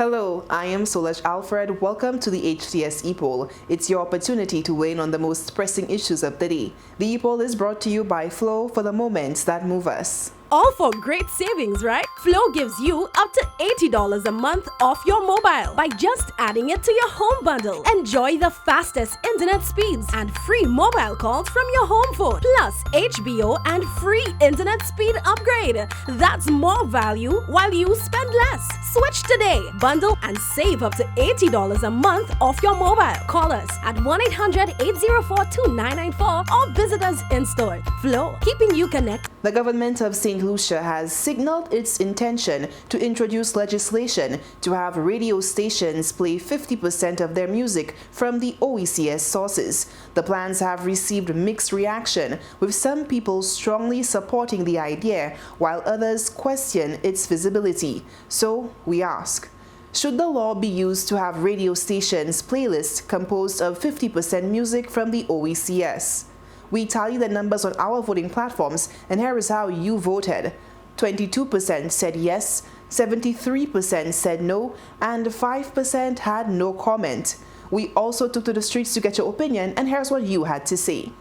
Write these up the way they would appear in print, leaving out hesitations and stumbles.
Hello, I am Solaj Alfred. Welcome to the Hts Epoll. It's your opportunity to weigh in on the most pressing issues of the day. The Epoll is brought to you by Flow for the moments that move us. All for great savings, right? Flow gives you up to $80 a month off your mobile by just adding it to your home bundle. Enjoy the fastest internet speeds and free mobile calls from your home phone, plus HBO and free internet speed upgrade. That's more value while you spend less. Switch today, bundle and save up to $80 a month off your mobile. Call us at 1-800-804-2994 or visit us in store. Flow, keeping you connected. The government of St. Lucia has signaled its intention to introduce legislation to have radio stations play 50% of their music from the OECS sources. The plans have received mixed reaction, with some people strongly supporting the idea while others question its feasibility. So we ask, should the law be used to have radio stations playlists composed of 50% music from the OECS? We tally the numbers on our voting platforms, and here is how you voted. 22% said yes, 73% said no, and 5% had no comment. We also took to the streets to get your opinion, and here's what you had to say.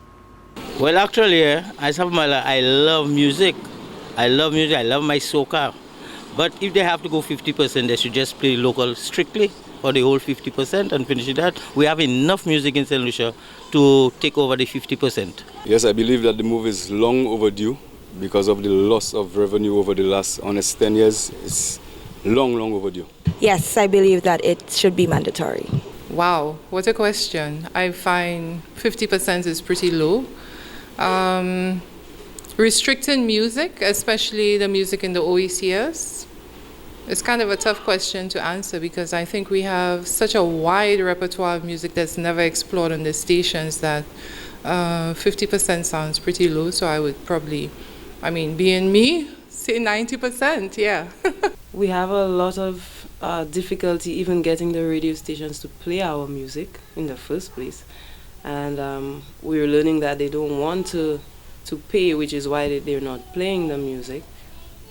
Well, actually, as of my life, I love music. I love my soca. But if they have to go 50%, they should just play local strictly for the whole 50% and finish that. We have enough music in St. Lucia to take over the 50%. Yes, I believe that the move is long overdue because of the loss of revenue over the last almost 10 years. It's long overdue. Yes, I believe that it should be mandatory. Wow, what a question. I find 50% is pretty low. Restricting music, especially the music in the OECS, it's kind of a tough question to answer because I think we have such a wide repertoire of music that's never explored on the stations that 50% sounds pretty low. So I would probably, being me, say 90%, yeah. We have a lot of difficulty even getting the radio stations to play our music in the first place. And we're learning that they don't want to pay, which is why they're not playing the music.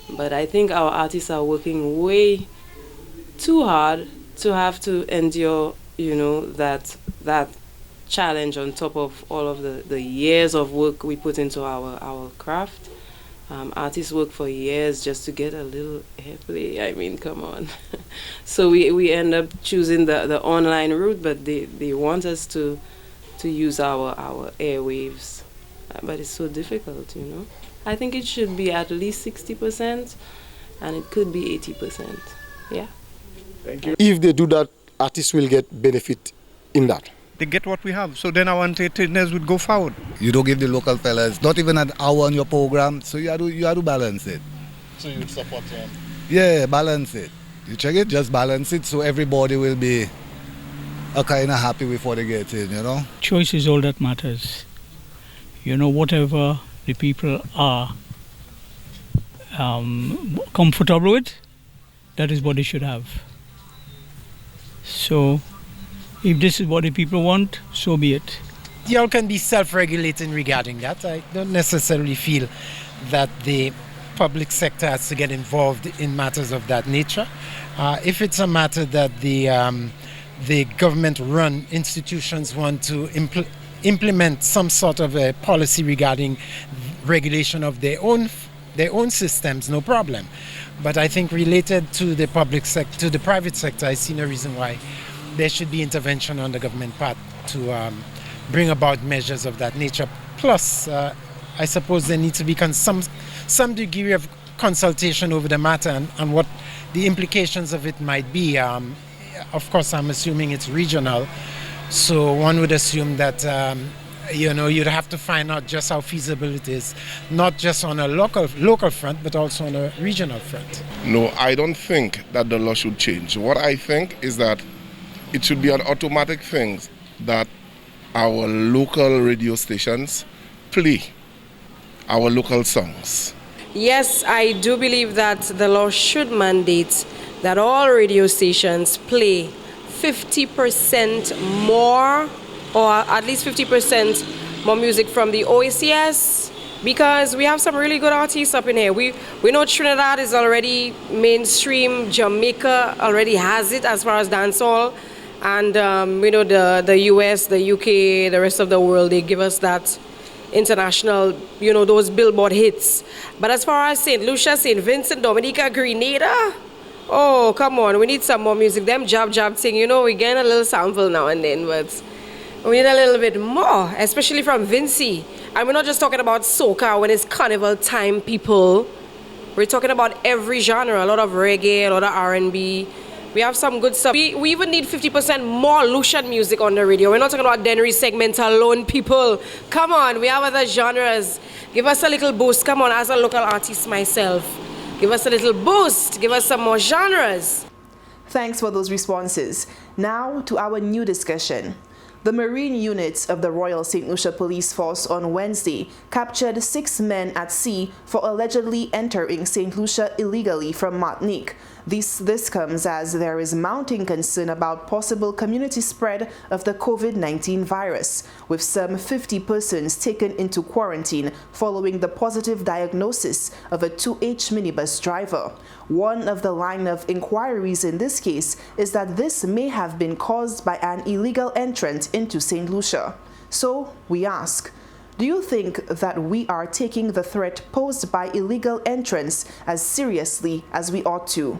But I think our artists are working way too hard to have to endure, that challenge on top of all of the years of work we put into our craft. Artists work for years just to get a little airplay. Come on. So we end up choosing the online route, but they want us to use our airwaves. But it's so difficult, I think it should be at least 60%, and it could be 80%. Yeah. Thank you. If they do that, artists will get benefit in that. They get what we have, so then our entertainers would go forward. You don't give the local fellas not even an hour on your program, so you have to balance it. So you would support them? Yeah, balance it. You check it, just balance it, so everybody will be kind of happy with what they get in, Choice is all that matters. Whatever the people are comfortable with, that is what they should have. So, if this is what the people want, so be it. Y'all can be self-regulating regarding that. I don't necessarily feel that the public sector has to get involved in matters of that nature. If it's a matter that the government-run institutions want to implement some sort of a policy regarding regulation of their own systems, no problem. But I think related to the public sector, to the private sector, I see no reason why there should be intervention on the government part to bring about measures of that nature. Plus, I suppose there needs to be some degree of consultation over the matter and what the implications of it might be. Of course, I'm assuming it's regional. So one would assume that, you'd have to find out just how feasible it is, not just on a local front, but also on a regional front. No, I don't think that the law should change. What I think is that it should be an automatic thing that our local radio stations play our local songs. Yes, I do believe that the law should mandate that all radio stations play 50% more, or at least 50% more music from the OECS because we have some really good artists up in here. We know Trinidad is already mainstream, Jamaica already has it as far as dancehall, and we know the US, the UK, the rest of the world, they give us that international, those Billboard hits. But as far as St. Lucia, St. Vincent, Dominica, Grenada, oh, come on, we need some more music. Them jab thing, we get a little sample now and then, but we need a little bit more, especially from Vincy. And we're not just talking about soca when it's carnival time, people. We're talking about every genre, a lot of reggae, a lot of R&B. We have some good stuff. We even need 50% more Lucian music on the radio. We're not talking about Dennery segment alone, people. Come on, we have other genres. Give us a little boost. Come on, as a local artist myself. Give us a little boost. Give us some more genres. Thanks for those responses. Now to our new discussion. The Marine units of the Royal St. Lucia Police Force on Wednesday captured 6 men at sea for allegedly entering St. Lucia illegally from Martinique. This comes as there is mounting concern about possible community spread of the COVID-19 virus, with some 50 persons taken into quarantine following the positive diagnosis of a 2H minibus driver. One of the line of inquiries in this case is that this may have been caused by an illegal entrant into St. Lucia. So we ask, do you think that we are taking the threat posed by illegal entrants as seriously as we ought to?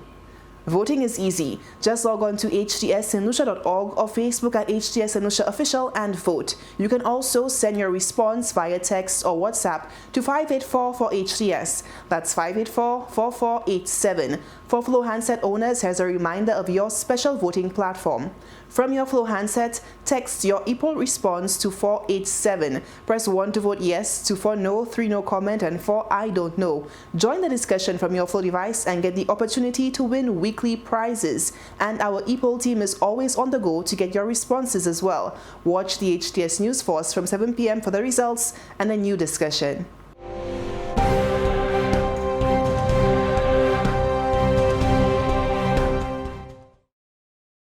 Voting is easy. Just log on to htsstlucia.org or Facebook at HTS St. Lucia Official and vote. You can also send your response via text or WhatsApp to 584-4HTS. That's 584-4487. For Flow handset owners, here's a reminder of your special voting platform. From your Flow handset, text your Epoll response to 487. Press 1 to vote yes, 2 for no, 3 no comment, and 4 I don't know. Join the discussion from your Flow device and get the opportunity to win weekly prizes. And our Epoll team is always on the go to get your responses as well. Watch the HTS News Force from 7 p.m. for the results and a new discussion.